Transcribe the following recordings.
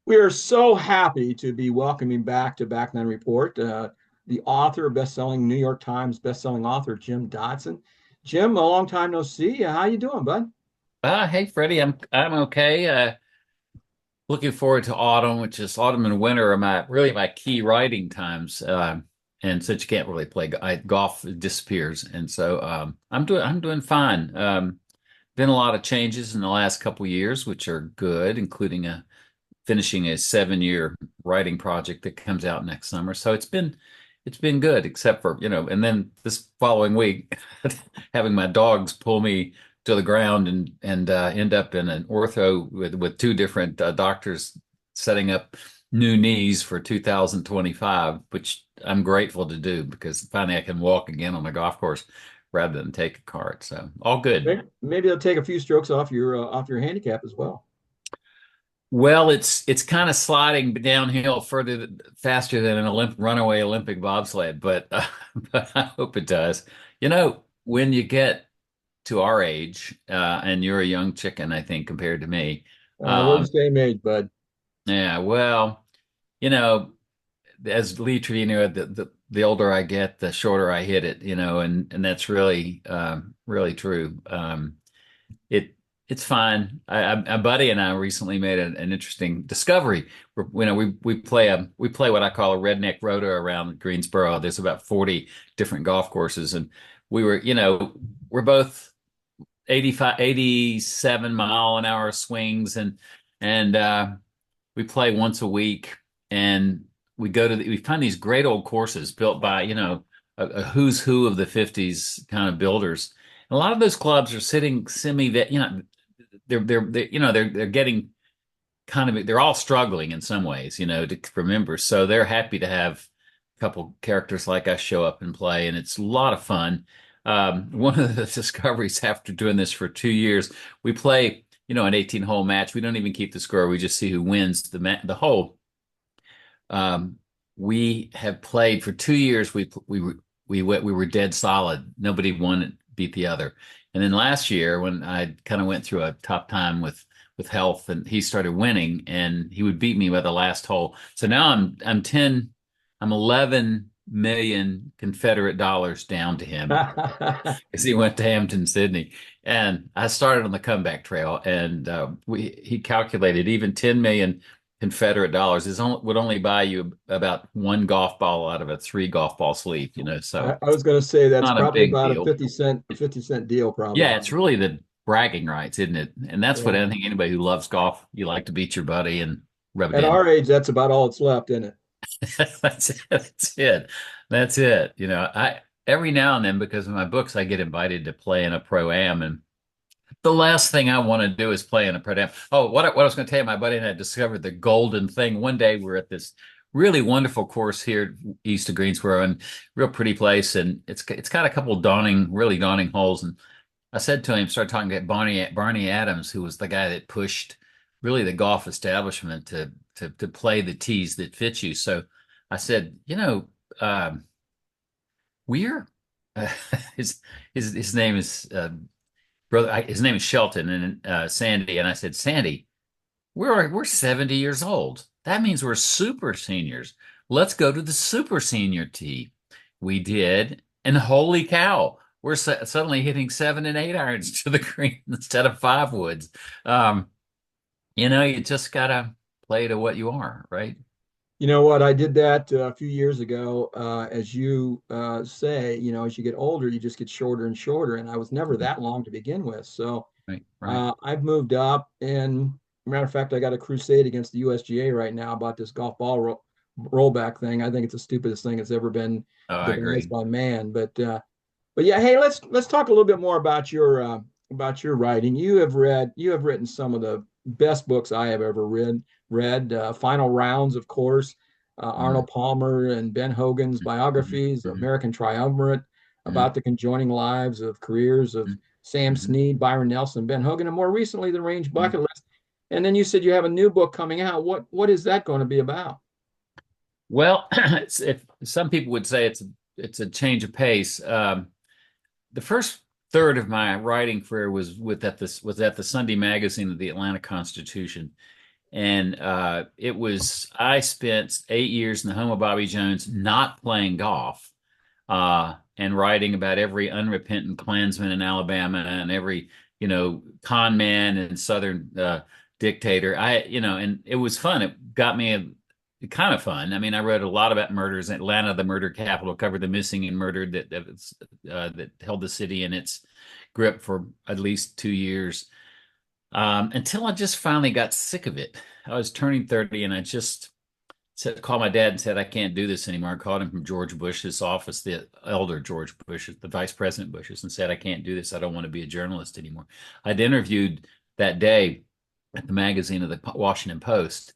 We are so happy to be welcoming back to Backline Report the author, best-selling New York Times best-selling author, Jim Dodson. Jim, a long time no see. How you doing, bud? Hey Freddie, I'm okay. Looking forward to autumn, which is autumn and winter are my key writing times. And since you can't really play golf, it disappears, and so I'm doing fine. Been a lot of changes in the last couple years, which are good, including finishing a 7-year writing project that comes out next summer. So it's been good, except for, and then this following week, having my dogs pull me to the ground and end up in an ortho with two different doctors setting up new knees for 2025, which I'm grateful to do because finally I can walk again on the golf course rather than take a cart. So all good. Maybe it'll take a few strokes off your handicap as well. Well, it's kind of sliding downhill faster than an runaway Olympic bobsled, but but I hope it does. When you get to our age, and you're a young chicken, I think, compared to me. We're the Um, same age, bud. yeah, well, you know, as Lee Trevino, the older I get, the shorter I hit it. And that's really really true. It it's fine. A buddy and I recently made an interesting discovery. We play what I call a redneck rota around Greensboro. There's about 40 different golf courses, and we're both 85, 87 mile an hour swings, and we play once a week, and we find these great old courses built by a who's who of the 50s kind of builders. And a lot of those clubs are sitting semi that they're getting kind of, they're all struggling in some ways, to remember. So they're happy to have a couple characters like us show up and play, and it's a lot of fun. One of the discoveries after doing this for 2 years, we play, an 18-hole match. We don't even keep the score. We just see who wins the hole. Um, we have played for 2 years. We were dead solid. Nobody won beat the other. And then last year, when I kind of went through a tough time with health, and he started winning, and he would beat me by the last hole. So now I'm 11 million Confederate dollars down to him because he went to Hampton, Sydney, and I started on the comeback trail, and he calculated even 10 million Confederate dollars would only buy you about one golf ball out of a three golf ball sleeve, I, so I was going to say that's not a probably big about a deal. 50 cent deal, Yeah, probably. it's really the bragging rights, isn't it? And that's what Yeah. I think anybody who loves golf, you like to beat your buddy and rub it At in. our age, that's about all that's left, isn't it? That's it. That's it. That's it. I every now and then, because of my books, I get invited to play in a pro am, and the last thing I want to do is play in a pro am. Oh, what I was going to tell you, my buddy and I discovered the golden thing. One day we were at this really wonderful course here east of Greensboro, and real pretty place, and it's got a couple really daunting holes. And I said to him, started talking about Barney Adams, who was the guy that pushed really the golf establishment to play the tees that fit you. So I said, um, we're his his name is his name is Shelton, and Sandy, and I said, Sandy, we're 70 years old. That means we're super seniors. Let's go to the super senior tee. We did, and holy cow, we're suddenly hitting 7 and 8 irons to the green instead of five woods. Um, you just gotta play to what you are, right? You know what? I did that a few years ago. As you say, as you get older, you just get shorter and shorter. And I was never that long to begin with. So Right, right. I've moved up. And matter of fact, I got a crusade against the USGA right now about this golf ball rollback thing. I think it's the stupidest thing that's ever been Oh, I devised agree. by man. But yeah, hey, let's talk a little bit more about your writing. You have written some of the best books I have ever read. Final Rounds, of course, Mm, Arnold Palmer and Ben Hogan's mhm, biographies, mhm, American Triumvirate, mhm, about the conjoining lives of careers of mhm, Sam mhm, Snead, Byron Nelson, Ben Hogan, and more recently, The Range mhm. Bucket List. And then you said you have a new book coming out. What is that going to be about? Well, if some people would say it's a change of pace. The first third of my writing career was at the Sunday magazine of the Atlanta Constitution, And I spent 8 years in the home of Bobby Jones not playing golf, and writing about every unrepentant Klansman in Alabama and every, con man and Southern dictator. And it was fun. It got me kind of fun. I mean, I wrote a lot about murders. Atlanta, the murder capital, covered the missing and murdered that held the city in its grip for at least 2 years, until I just finally got sick of it. I was turning 30 and I just called my dad and said, I can't do this anymore. I called him from George Bush's office, the elder George Bush, the Vice President Bush's, and said, I can't do this. I don't want to be a journalist anymore. I'd interviewed that day at the magazine of the Washington Post,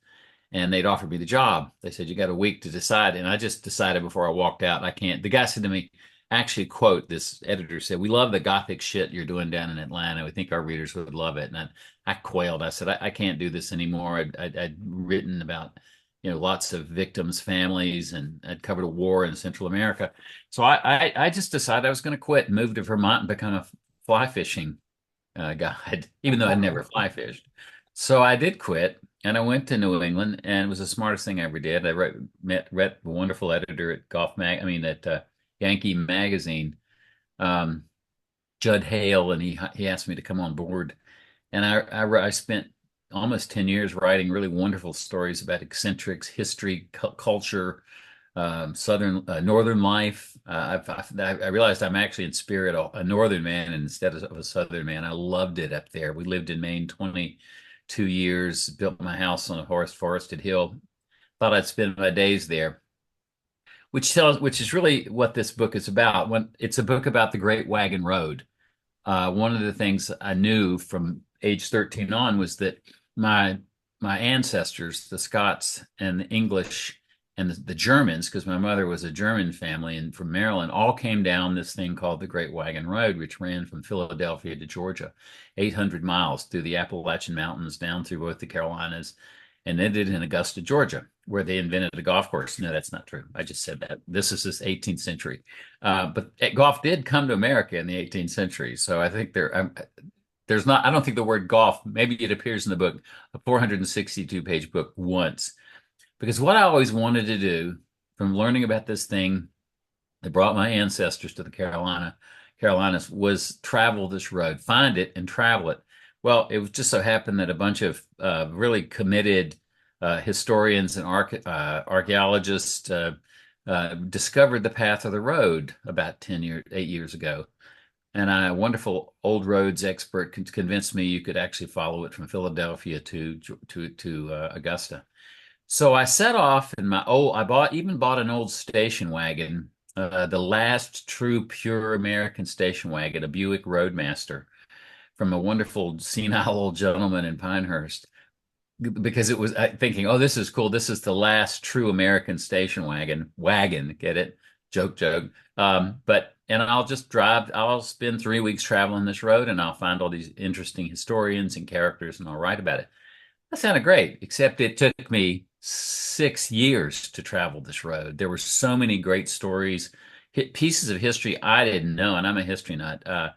and they'd offered me the job. They said, you got a week to decide. And I just decided before I walked out, I can't. The guy said to me, actually, quote, this editor said, we love the gothic shit you're doing down in Atlanta. We think our readers would love it. And I quailed. I said, I can't do this anymore. I'd written about, lots of victims' families, and I'd covered a war in Central America. So I just decided I was going to quit and move to Vermont and become a fly fishing guide, even though I'd never fly fished. So I did quit, and I went to New England, and it was the smartest thing I ever did. Met a wonderful editor at at Yankee Magazine, um, Judd Hale, and he asked me to come on board. And I spent almost 10 years writing really wonderful stories about eccentrics, history, culture, northern life. I realized I'm actually in spirit a northern man instead of a southern man. I loved it up there. We lived in Maine 22 years, built my house on a forested hill. Thought I'd spend my days there, which is really what this book is about. It's a book about the Great Wagon Road. One of the things I knew from age 13 on was that my my ancestors, the Scots and the English and the Germans, because my mother was a German family and from Maryland, all came down this thing called the Great Wagon Road, which ran from Philadelphia to Georgia, 800 miles through the Appalachian Mountains, down through both the Carolinas, and ended in Augusta, Georgia, where they invented a golf course. No, that's not true. I just said that. This is this 18th century. But golf did come to America in the 18th century. So I think there's not, I don't think the word golf, maybe it appears in the book, a 462-page book once. Because what I always wanted to do from learning about this thing that brought my ancestors to the Carolinas was travel this road, find it and travel it. Well, it was just so happened that a bunch of really committed historians and archaeologists discovered the path of the road about 8 years ago. And a wonderful old roads expert convinced me you could actually follow it from Philadelphia to Augusta. So I set off in I bought an old station wagon, the last true pure American station wagon, a Buick Roadmaster from a wonderful senile old gentleman in Pinehurst, because it was thinking, oh, this is cool. This is the last true American station wagon, get it? Joke, joke. And I'll just drive, I'll spend 3 weeks traveling this road, and I'll find all these interesting historians and characters, and I'll write about it. That sounded great, except it took me 6 years to travel this road. There were so many great stories, pieces of history I didn't know, and I'm a history nut. I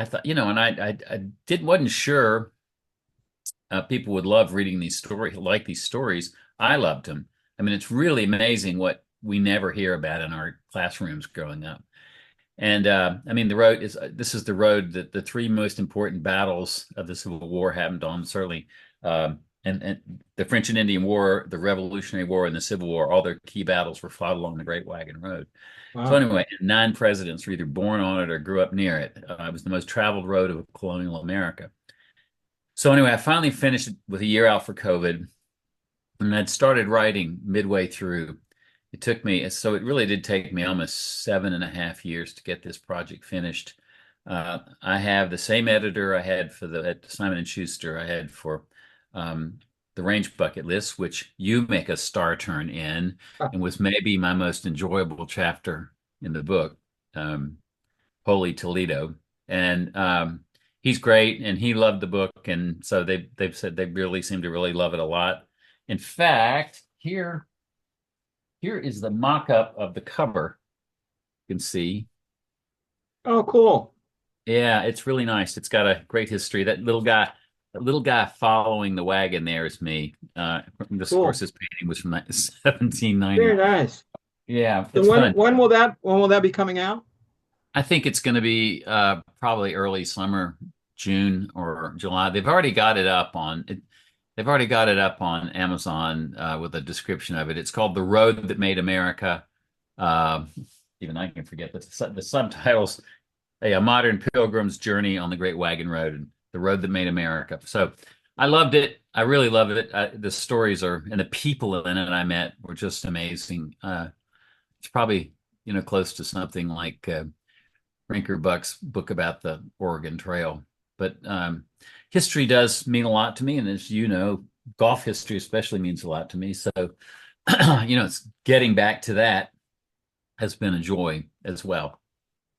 thought, I wasn't sure people would love reading these stories, like these stories. I loved them. I mean, it's really amazing what we never hear about in our classrooms growing up. And I mean, this is the road that the three most important battles of the Civil War happened on, certainly. And the French and Indian War, the Revolutionary War, and the Civil War, all their key battles were fought along the Great Wagon Road. So Wow. anyway, 9 presidents were either born on it or grew up near it. It was the most traveled road of colonial America. So anyway, I finally finished it with a year out for COVID, and I'd started writing midway through. It really did take me almost 7.5 years to get this project finished. I have the same editor I had at Simon and Schuster I had for the Range Bucket List, which you make a star turn in, and was maybe my most enjoyable chapter in the book, Holy Toledo. And he's great, and he loved the book, and so they've said they really seem to really love it a lot. In fact, here is the mock-up of the cover. You can see. Oh, cool. Yeah, it's really nice. It's got a great history. That little guy, The little guy following the wagon there is me. This, of course, Cool. this painting was from Very 1790. nice. Yeah, So it's fun. when will that be coming out? I think it's going to be probably early summer, June or July. They've already got it up on Amazon with a description of it. It's called "The Road That Made America." Uh, Even I can forget the subtitles. A modern pilgrim's journey on the Great Wagon Road, the road that made America. So I loved it. I really loved it. The stories are and the people in it I met were just amazing. It's probably close to something like Rinker Buck's book about the Oregon Trail. But history does mean a lot to me, and as you know, golf history especially means a lot to me. So it's getting back to that has been a joy as well.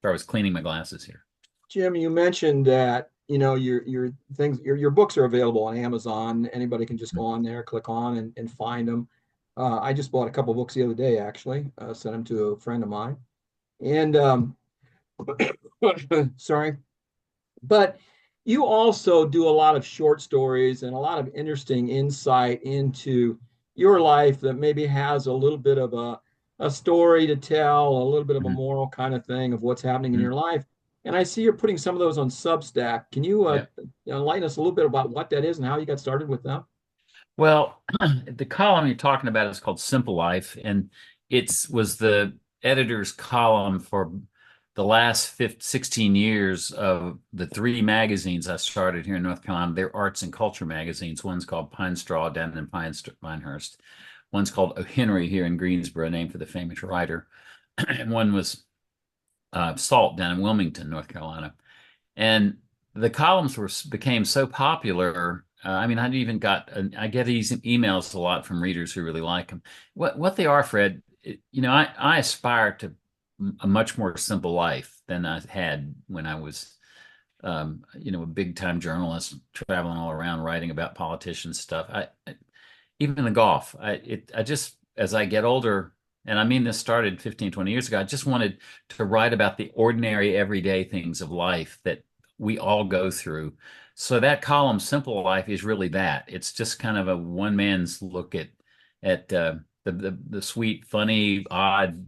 I was cleaning my glasses here. Jim, you mentioned that your books are available on Amazon. Anybody can just go on there, click on and find them. I just bought a couple books the other day, actually. Sent them to a friend of mine. And sorry, but you also do a lot of short stories and a lot of interesting insight into your life that maybe has a little bit of a story to tell, a little bit of a Mhm. moral kind of thing of what's happening in Mhm. your life. And I see you're putting some of those on Substack. Can you Yeah. enlighten us a little bit about what that is and how you got started with them? Well, the column you're talking about is called Simple Life, and it was the editor's column for the last 16 years of the three magazines I started here in North Carolina. They're arts and culture magazines. One's called Pine Straw down in Pinehurst. One's called O. Henry here in Greensboro, named for the famous writer. And one was Salt down in Wilmington, North Carolina. And the columns became so popular. I mean, I get these emails a lot from readers who really like them. What they are, Fred, I aspire to a much more simple life than I had when I was, a big time journalist traveling all around writing about politicians stuff. Even the golf, I just, as I get older, and I mean, this started 15, 20 years ago, I just wanted to write about the ordinary, everyday things of life that we all go through. So that column, Simple Life, is really that. It's just kind of a one man's look at the sweet, funny, odd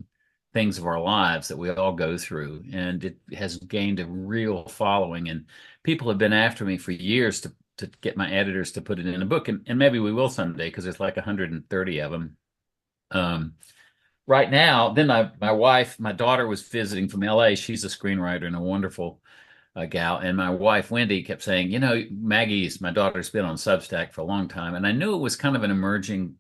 things of our lives that we all go through. And it has gained a real following. And people have been after me for years to get my editors to put it in a book, and maybe we will someday because there's like 130 of them. Um, right now, then my daughter was visiting from LA. She's a screenwriter and a wonderful gal. And my wife, Wendy, kept saying, Maggie's, my daughter's been on Substack for a long time. And I knew it was kind of an emerging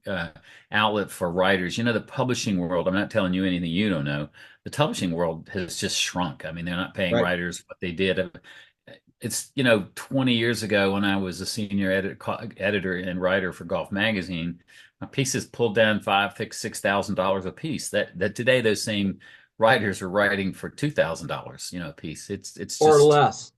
outlet for writers. The publishing world, I'm not telling you anything you don't know. The publishing world has just shrunk. I mean, they're not paying Right. writers what they did. It's 20 years ago when I was a senior editor and writer for Golf Magazine, my pieces pulled down $5,000, $6,000 a piece. That today those same writers are writing for $2,000, a piece. It's Or just less.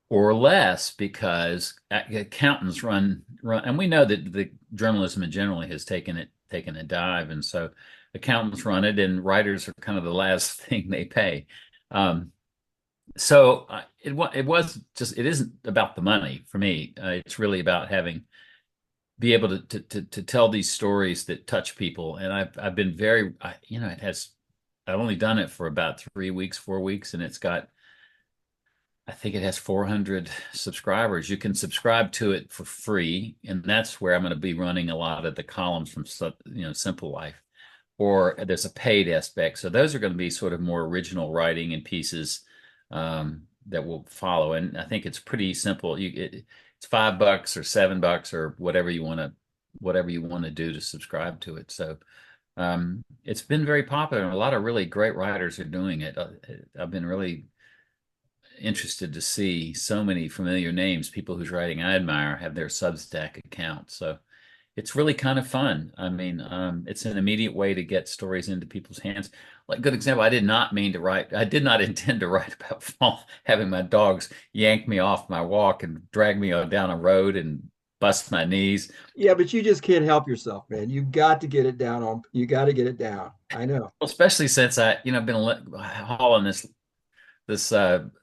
or less because accountants run, and we know that the journalism in generally has taken a dive, and so accountants run it, and writers are kind of the last thing they pay. Um, so it isn't about the money for me. It's really about having be able to tell these stories that touch people. And I've been I've only done it for about 3 weeks, 4 weeks, and I think it has 400 subscribers. You can subscribe to it for free, and that's where I'm going to be running a lot of the columns from Simple Life. Or there's a paid aspect. So those are going to be sort of more original writing and pieces that will follow. And I think it's pretty simple. It's $5 or $7 or whatever you want to do to subscribe to it. So it's been very popular, and a lot of really great writers are doing it. I've been really interested to see so many familiar names, people whose writing I admire, have their Substack account. So it's really kind of fun. I mean, it's an immediate way to get stories into people's hands. Like, good example, I did not mean to write, I did not intend to write about having my dogs yank me off my walk and drag me down a road and bust my knees. Yeah, but you just can't help yourself, man. You got to get it down. I know. Well, especially since been hauling this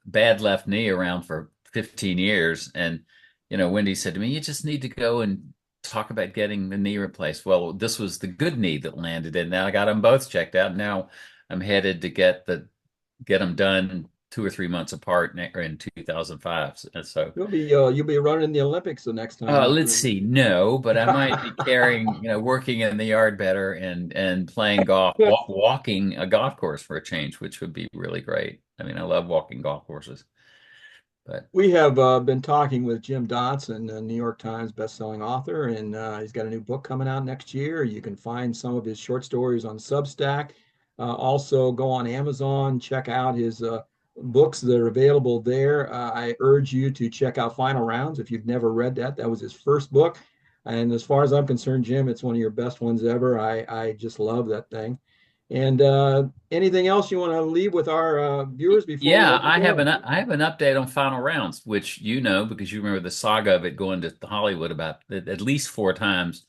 bad left knee around for 15 years. And, Wendy said to me, you just need to go and talk about getting the knee replaced. Well, this was the good knee that landed in. Now I got them both checked out. Now I'm headed to get them done 2 or 3 months apart in 2005. And so, You'll be running in the Olympics the next time let's after. see. No, but I might be carrying, working in the yard better and playing golf, walking a golf course for a change, which would be really great. I mean, I love walking golf courses, but We have been talking with Jim Dodson, a New York Times bestselling author, and he's got a new book coming out next year. You can find some of his short stories on Substack. Also, go on Amazon, check out his books that are available there. I urge you to check out Final Rounds if you've never read that. That was his first book. And as far as I'm concerned, Jim, it's one of your best ones ever. I just love that thing. And anything else you want to leave with our viewers before we yeah, let you go? I have an update on Final Rounds, which because you remember the saga of it going to Hollywood about at least 4 times.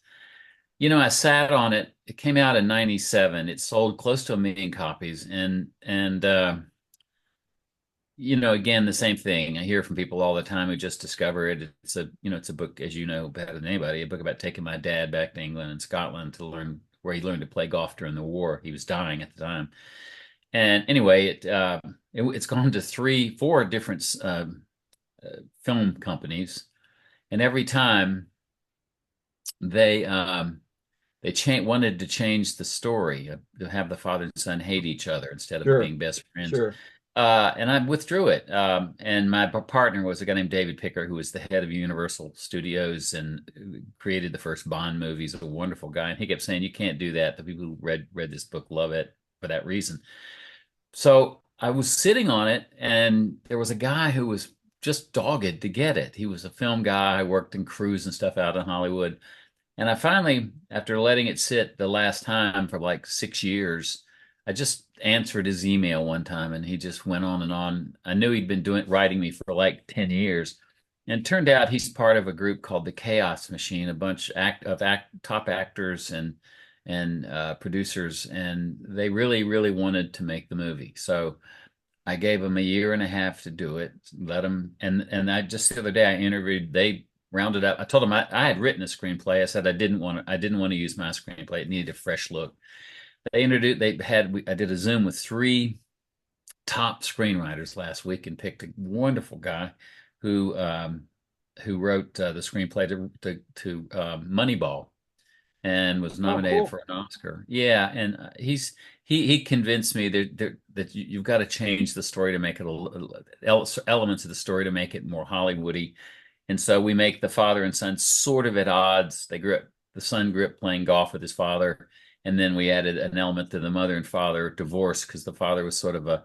I sat on it. It came out in '97. It sold close to 1 million copies, and again, the same thing. I hear from people all the time who just discover it. It's a book, as you know better than anybody, a book about taking my dad back to England and Scotland to learn where he learned to play golf during the war. He was dying at the time. And anyway, it's gone to 4 different film companies, and every time they wanted to change the story to have the father and son hate each other instead of Sure, being best friends. sure. And I withdrew it. And my partner was a guy named David Picker, who was the head of Universal Studios and created the first Bond movies. A wonderful guy, and he kept saying, "You can't do that. The people who read this book love it for that reason." So I was sitting on it, and there was a guy who was just dogged to get it. He was a film guy, worked in crews and stuff out in Hollywood. And I finally, after letting it sit the last time for like 6 years, I just answered his email one time and he just went on and on. I knew he'd been writing me for like 10 years. And it turned out he's part of a group called the Chaos Machine, a bunch of top actors and producers, and they really, really wanted to make the movie. So I gave them a year and a half to do it. Let them, and I just the other day I interviewed. They rounded up. I told them I had written a screenplay. I said I didn't want to use my screenplay. It needed a fresh look. They introduced. I did a Zoom with 3 top screenwriters last week and picked a wonderful guy who wrote the screenplay to Moneyball and was Oh, nominated cool. for an Oscar. Yeah, and he convinced me that you've got to change the story to make it elements of the story to make it more Hollywoody. And so we make the father and son sort of at odds. The son grew up playing golf with his father, and then we added an element to the mother and father divorce because the father was sort of a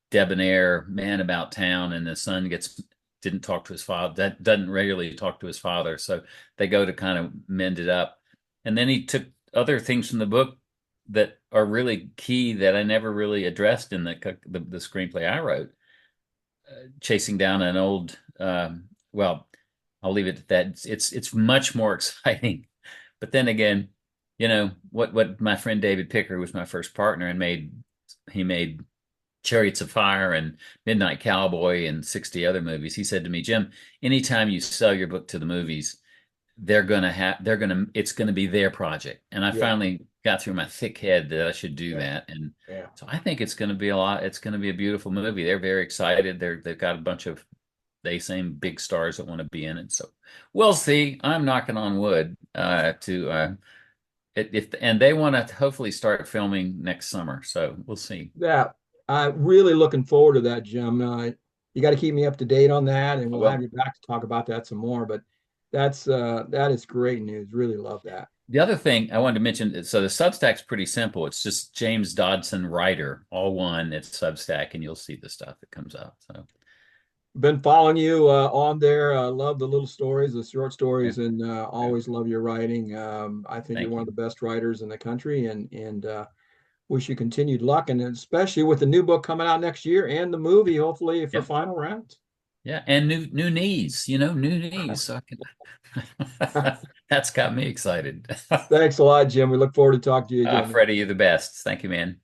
debonair man about town, and the son didn't talk to his father, that doesn't regularly talk to his father. So they go to kind of mend it up. And then he took other things from the book that are really key that I never really addressed in the screenplay I wrote. Chasing down an old, well, I'll leave it at that. It's much more exciting. But then again, what my friend David Picker, who was my first partner and he made Chariots of Fire and Midnight Cowboy and 60 other movies. He said to me, Jim, anytime you sell your book to the movies, it's gonna be their project. And I Yeah, finally got through my thick head that I should do yeah, that. And yeah. so I think it's gonna be a lot. It's gonna be a beautiful movie. They're very excited. They've got a bunch of they same big stars that want to be in it. So we'll see. I'm knocking on wood to if and they want to hopefully start filming next summer. So we'll see. That I'm really looking forward to that, Jim. You got to keep me up to date on that, and we'll have Well, you back to talk about that some more. But that is great news. Really love that. the other thing I wanted to mention, so the Substack's pretty simple. It's just James Dodson Writer, all one. It's Substack, and you'll see the stuff that comes out. So Been following you on there. Love the little stories, the short yeah, stories, and yeah. always love your writing. I think you're Thank one of you. the best writers in the country, and wish you continued luck, and especially with the new book coming out next year and the movie, hopefully for Yeah, final rounds. yeah, and new knees. New knees. So I can. That's got me excited. Thanks a lot, Jim. We look forward to talking to you again. Freddie, you're the best. Thank you, man.